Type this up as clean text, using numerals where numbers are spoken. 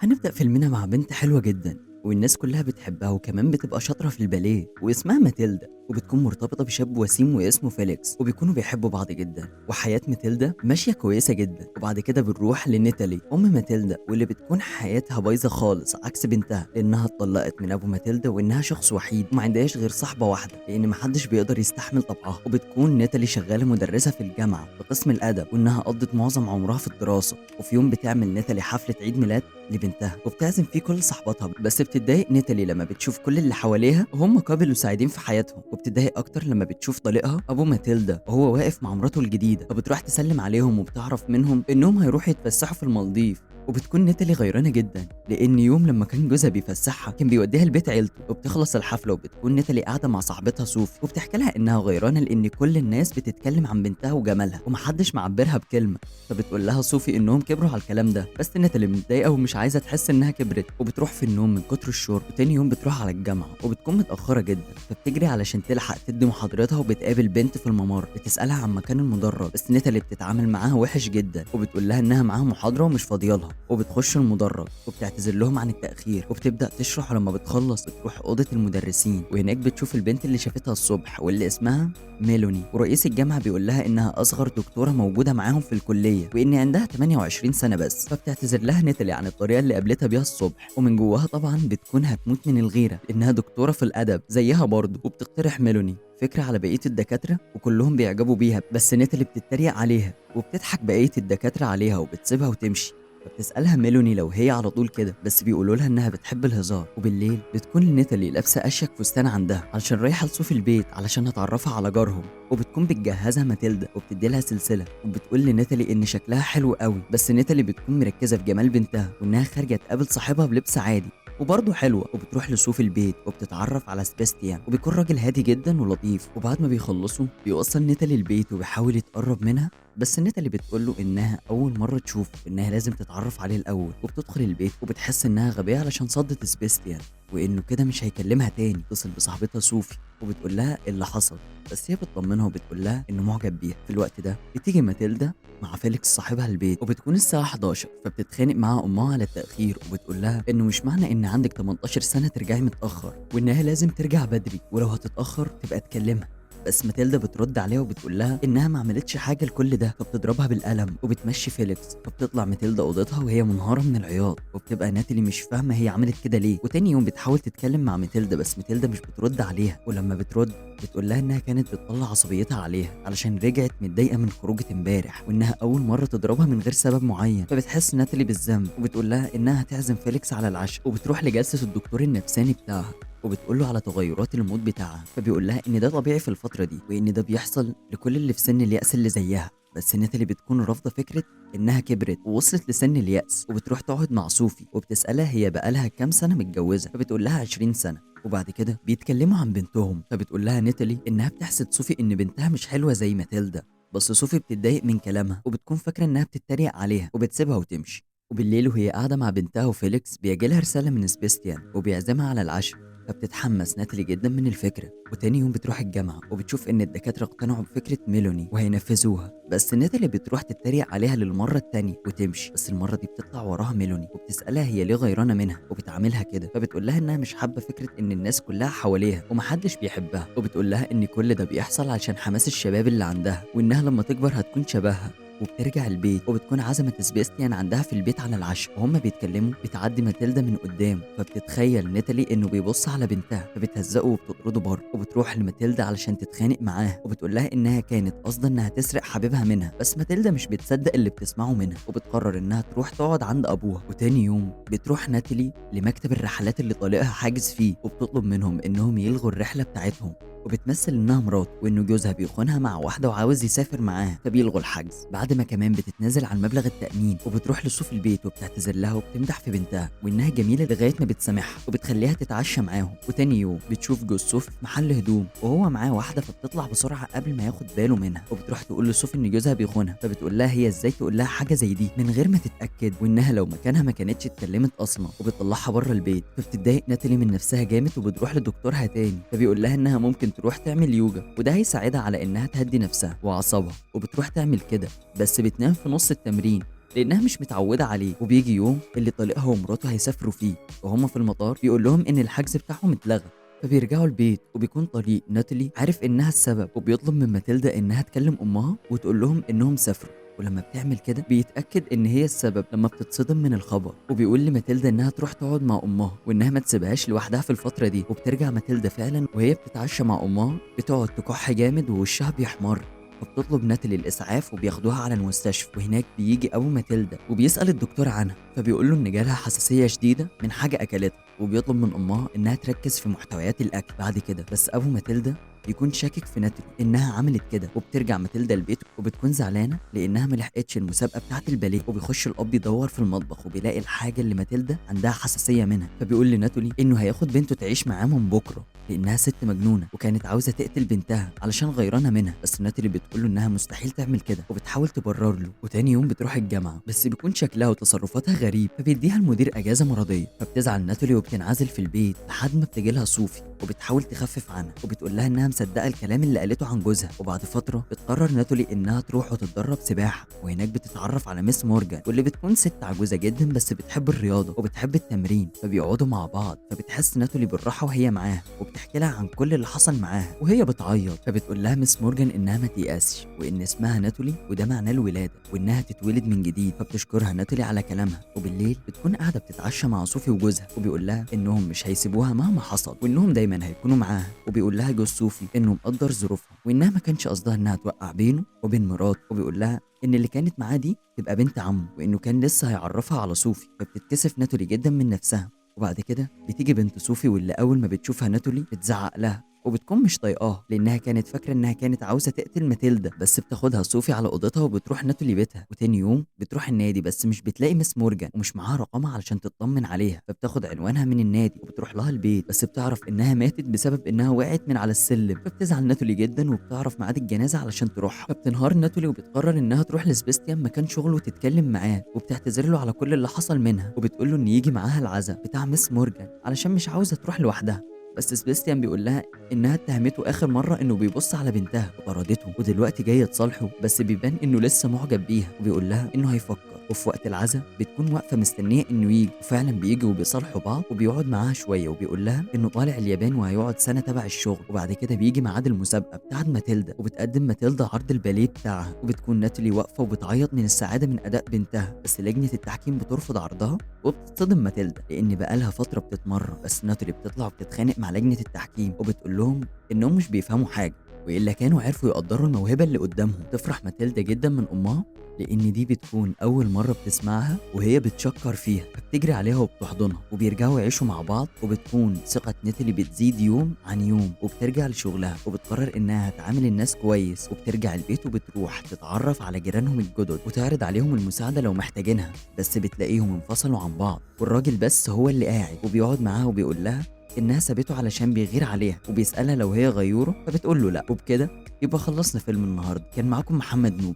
هنبدأ فيلمنا مع بنت حلوة جدا والناس كلها بتحبها وكمان بتبقى شاطرة في الباليه واسمها ماتيلدا، وبتكون مرتبطة بشاب وسيم واسمه فيليكس، وبيكونوا بيحبوا بعض جدا وحياة ماتيلدا ماشية كويسة جدا. وبعد كده بنروح لنيتالي أم ماتيلدا، واللي بتكون حياتها بايظة خالص عكس بنتها، لأنها اتطلقت من أبو ماتيلدا وإنها شخص وحيد وما عندهاش غير صاحبة واحدة لأن محدش بيقدر يستحمل طبعها. وبتكون نيتالي شغالة مدرسة في الجامعة في قسم الأدب، وإنها قضت معظم عمرها في الدراسة. وفي يوم بتعمل نيتالي حفلة عيد ميلاد لبنتها وبتعزم فيه كل صحباتها، بس بتتضايق نيتالي لما بتشوف كل اللي حواليها وهم قابل وسعيدين في حياتهم، وبتتضايق اكتر لما بتشوف طليقها ابو ماتيلدا وهو واقف مع مراته الجديده، فبتروح تسلم عليهم وبتعرف منهم انهم هيروحوا يتفسحوا في المالديف. وبتكون نيتالي غيرانه جدا لان يوم لما كان جوزها بيفسحها كان بيوديها لبيت عيلته. وبتخلص الحفله وبتكون نيتالي قاعده مع صاحبتها صوفي وبتحكي لها انها غيرانه لان كل الناس بتتكلم عن بنتها وجمالها ومحدش معبرها بكلمه. فبتقول لها صوفي انهم كبروا على الكلام ده، بس ناتالي متضايقه ومش عايزه تحس انها كبرت، وبتروح في النوم من كتر الشرب. وتاني يوم بتروح على الجامعه وبتكون متاخره جدا، فبتجري علشان تلحق تدي محاضرتها. وبتقابل بنت في الممر بتسالها عن مكان المدرج، بس ناتالي بتتعامل معاها وحش جدا وبتقول لها انها معاها محاضره ومش فاضيه لها. وبتخش المدرج وبتعتذر لهم عن التاخير وبتبدا تشرح، ولما بتخلص بتروح اوضه المدرسين، وهناك بتشوف البنت اللي شافتها الصبح واللي اسمها ميلوني. ورئيس الجامعه بيقول لها انها اصغر دكتوره موجوده معاهم في الكليه وان عندها 28 سنه بس. فبتعتذر لها نيتالي عن الطريقه اللي قابلتها بيها الصبح، ومن جواها طبعا بتكون هتموت من الغيره لانها دكتوره في الادب زيها برضه. وبتقترح ميلوني فكره على بقيه الدكاتره وكلهم بيعجبوا بيها، بس نيتالي بتتريق عليها وبتضحك بقيه الدكاتره عليها وبتسيبها وتمشي. فبتسألها ميلوني لو هي على طول كده، بس بيقولوا لها انها بتحب الهزار. وبالليل بتكون نيتالي لابسه اشيك فستان عندها علشان رايحه لصوفي البيت علشان هتعرفها على جارهم، وبتكون بتجهزها ماتيلدا وبتدي لها سلسله. وبتقول لنيتالي ان شكلها حلو قوي، بس نيتالي بتكون مركزه في جمال بنتها وانها خارجه تقابل صاحبها بلبس عادي وبرضه حلوه. وبتروح لصوفي البيت وبتتعرف على سباستيان، وبيكون راجل هادي جدا ولطيف. وبعد ما بيخلصوا بيوصل نيتالي البيت وبيحاول يتقرب منها، بس نيتالي بتقول له انها اول مره تشوفه انها لازم تتعرف عليه الاول. وبتدخل البيت وبتحس انها غبيه علشان صدت سباستيان وانه كده مش هيكلمها تاني. تتصل بصاحبتها صوفي وبتقول لها اللي حصل، بس هي بتطمنها وبتقول لها انه معجب بيها. في الوقت ده بتيجي ماتيلدا مع فيليكس صاحبها البيت، وبتكون الساعه 11، فبتتخانق معاها امها على التاخير وبتقول لها انه مش معنى ان عندك 18 سنه ترجعي متاخر، وانها لازم ترجع بدري ولو هتتاخر تبقى تكلمها. بس ماتيلدا بترد عليها وبتقول لها انها ما عملتش حاجه لكل ده، فبتضربها بالقلم وبتمشي فيليكس. فبتطلع ماتيلدا اوضتها وهي منهاره من العياط، وبتبقى ناتالي مش فاهمه هي عملت كده ليه. وتاني يوم بتحاول تتكلم مع ماتيلدا، بس ماتيلدا مش بترد عليها، ولما بترد بتقول لها انها كانت بتطلع عصبيتها عليها علشان رجعت متضايقه من خروجه امبارح وانها اول مره تضربها من غير سبب معين. فبتحس ناتالي بالذنب وبتقول لها انها هتعزم فيليكس على العشاء، وبتروح لجلسه الدكتور النفساني بتاعها وبتقول له على تغيرات المود بتاعها. فبيقول لها ان ده طبيعي في الفتره دي وان ده بيحصل لكل اللي في سن اليأس اللي زيها. بس ناتالي بتكون رافضه فكره انها كبرت ووصلت لسن اليأس، وبتروح تقعد مع صوفي وبتسالها هي بقالها كام سنه متجوزه، فبتقول لها 20 سنه. وبعد كده بيتكلموا عن بنتهم، فبتقول لها ناتالي انها بتحسد صوفي ان بنتها مش حلوه زي ماتيلدا، بس صوفي بتتضايق من كلامها وبتكون فاكره انها بتتريق عليها وبتسيبها وتمشي. وبالليل وهي قاعده مع بنتها وفيليكس بيجيلها رساله من سبيستيان وبيعزمها على العشاء، فبتتحمس ناتالي جدا من الفكره. وتاني يوم بتروح الجامعه وبتشوف ان الدكاتره اقتنعوا بفكره ميلوني وهينفذوها، بس ناتالي بتروح تتريق عليها للمره التانيه وتمشي. بس المره دي بتطلع وراها ميلوني وبتسالها هي ليه غيرانه منها وبتعاملها كده، فبتقول لها انها مش حابه فكره ان الناس كلها حواليها ومحدش بيحبها، وبتقول لها ان كل ده بيحصل عشان حماس الشباب اللي عندها وانها لما تكبر هتكون شبهها. وبترجع البيت وبتكون عزمت سبيستيان عندها في البيت على العشاء، وهما بيتكلموا بتعدي ماتيلدا من قدام، فبتتخيل ناتالي انه بيبص على بنتها فبتهزقه وبتطرده بره. وبتروح لماتيلدا علشان تتخانق معاها وبتقول لها انها كانت قاصده انها تسرق حبيبها منها، بس ماتيلدا مش بتصدق اللي بتسمعه منها وبتقرر انها تروح تقعد عند ابوها. وتاني يوم بتروح ناتالي لمكتب الرحلات اللي طليقها حاجز فيه وبتطلب منهم انهم يلغوا الرحله بتاعتهم، وبتمثل انها مراته وانه جوزها بيخونها مع واحده وعاوز يسافر معاها، فبيلغوا الحجز. بعد ما كمان بتتنازل عن مبلغ التامين وبتروح لصوفي البيت وبتعتذر لها وبتمدح في بنتها وانها جميله لغايه ما بتسامحها وبتخليها تتعشى معاهم. وتاني يوم بتشوف جوز صوفي في محل هدوم وهو معاه واحده، فبتطلع بسرعه قبل ما ياخد باله منها، وبتروح تقول لصوفي ان جوزها بيخونها. فبتقول لها هي ازاي تقول لها حاجه زي دي من غير ما تتاكد، وانها لو مكانها ما كانتش اتكلمت اصلا، وبتطلعها بره البيت. فبتتضايق ناتالي من نفسها جامد وبتروح لدكتورها تاني، فبيقول لها انها ممكن تروح تعمل يوجا وده هيساعدها على انها تهدي نفسها واعصابها، وبتروح تعمل كده بس بتنام في نص التمرين. لانها مش متعوده عليه. وبيجي يوم اللي طليقها ومراته هيسافروا فيه، وهم في المطار بيقول لهم ان الحجز بتاعهم اتلغى. فبيرجعوا البيت وبيكون طليق ناتالي عارف انها السبب، وبيطلب من ماتيلدا انها تكلم امها وتقول لهم انهم سافروا. ولما بتعمل كده بيتأكد إن هي السبب لما بتتصدم من الخبر، وبيقول لماتيلدا إنها تروح تقعد مع أمها وإنها ما تسيبهاش لوحدها في الفترة دي. وبترجع ماتيلدا فعلا وهي بتتعشى مع أمها بتقعد تكح جامد ووشها بيحمر. فبتطلب ناتالي الإسعاف وبياخدوها على المستشفى. وهناك بيجي أبو ماتيلدا وبيسأل الدكتور عنها، فبيقول له إن جالها حساسية شديدة من حاجة أكلتها، وبيطلب من أمها إنها تركز في محتويات الأكل بعد كده. بس أبو ماتيلدا بيكون شاكك في ناتالي انها عملت كده. وبترجع ماتيلدا البيت وبتكون زعلانه لانها ملحقتش المسابقه بتاعه الباليه. وبيخش الاب يدور في المطبخ وبيلاقي الحاجه اللي ماتيلدا عندها حساسيه منها. فبيقول لناتالي انه هياخد بنته تعيش معاه من بكره، لانها ست مجنونه وكانت عاوزه تقتل بنتها علشان غيرانه منها. بس ناتالي بتقول له انها مستحيل تعمل كده وبتحاول تبرر له. وتاني يوم بتروح الجامعه بس بيكون شكلها وتصرفاتها غريب، فبيديها المدير اجازه مرضيه. فبتزعل ناتالي وبتنعزل في البيت لحد ما بتجيلها صوفي وبتحاول تخفف عنها، وبتقول لها انها مصدقه الكلام اللي قالته عن جوزها. وبعد فتره بتقرر ناتالي انها تروح وتتدرب سباحه، وهناك بتتعرف على ميس مورجان واللي بتكون ست عجوزه جدا بس بتحب الرياضه وبتحب التمرين. فبيقعدوا مع بعض، فبتحس ناتالي بالراحه وهي معاها، وبتحكي لها عن كل اللي حصل معاها وهي بتعيط. فبتقول لها ميس مورجان انها ما تيأسش وان اسمها ناتالي وده معناه الولاده وانها تتولد من جديد. فبتشكرها ناتالي على كلامها. وبالليل بتكون قاعده بتتعشى مع صوفي وجوزها، وبيقول لها انهم مش هيسيبوها مهما حصل وانهم دايما هيكونوا معاها. وبيقول لها جوز صوفي انه مقدر ظروفها وانها ما كانش قصدها انها توقع بينه وبين مراته. وبيقول لها ان اللي كانت معاه دي تبقى بنت عمه وانه كان لسه هيعرفها على صوفي. فبتتكسف ناتالي جدا من نفسها. وبعد كده بتيجي بنت صوفي واللي اول ما بتشوفها ناتالي بتزعق لها وبتكون مش طايقاها لانها كانت فاكره انها كانت عاوزه تقتل ماتيلدا. بس بتاخدها صوفي على اوضتها وبتروح ناتالي بيتها. وتاني يوم بتروح النادي بس مش بتلاقي مس مورجان ومش معاها رقمها علشان تطمن عليها. فبتاخد عنوانها من النادي وبتروح لها البيت، بس بتعرف انها ماتت بسبب انها وقعت من على السلم. فبتزعل ناتالي جدا وبتعرف ميعاد الجنازه علشان تروح. فبتنهار ناتالي وبتقرر انها تروح لسبيستيان مكان شغله وتتكلم معاه، وبتعتذر له على كل اللي حصل منها، وبتقول له ان يجي معاها العزاء بتاع مس مورجان علشان مش عاوزه تروح لوحدها. بس سبيستيان بيقول لها انها اتهمته اخر مره انه بيبص على بنتها وطردته، ودلوقتي جايه تصالحه بس بيبان انه لسه معجب بيها. وبيقول لها انه هيفكر. وفي وقت العزاء بتكون واقفه مستنيه انه يجي، وفعلا بيجي وبيصالحوا بعض وبيقعد معاها شويه. وبيقول لها انه طالع اليابان وهيقعد سنه تبع الشغل. وبعد كده بيجي ميعاد المسابقه بتاعت ماتيلدا، وبتقدم ماتيلدا عرض الباليه بتاعها. وبتكون ناتالي واقفه وبتعيط من السعاده من اداء بنتها، بس لجنه التحكيم بترفض عرضها. وبتصطدم ماتيلدا لان بقالها فتره بتتمرن. بس ناتالي بتطلع وبتتخانق مع لجنه التحكيم وبتقول لهم انهم مش بيفهموا حاجه والا كانوا عرفوا يقدروا الموهبه اللي قدامهم. تفرح ماتيلدا جدا من امها لان دي بتكون اول مره بتسمعها وهي بتشكر فيها، فبتجري عليها وبتحضنها وبيرجعوا يعيشوا مع بعض. وبتكون ثقه ناتالي بتزيد يوم عن يوم، وبترجع لشغلها وبتقرر انها هتعامل الناس كويس. وبترجع البيت وبتروح تتعرف على جيرانهم الجدد وتعرض عليهم المساعده لو محتاجينها. بس بتلاقيهم انفصلوا عن بعض والراجل بس هو اللي قاعد وبيقعد معاها وبيقول لها انها سابته علشان بيغير عليها، وبيسالها لو هي غيوره فبتقول له لا. وبكده يبقى خلصنا فيلم النهارده. كان معاكم محمد نوبي.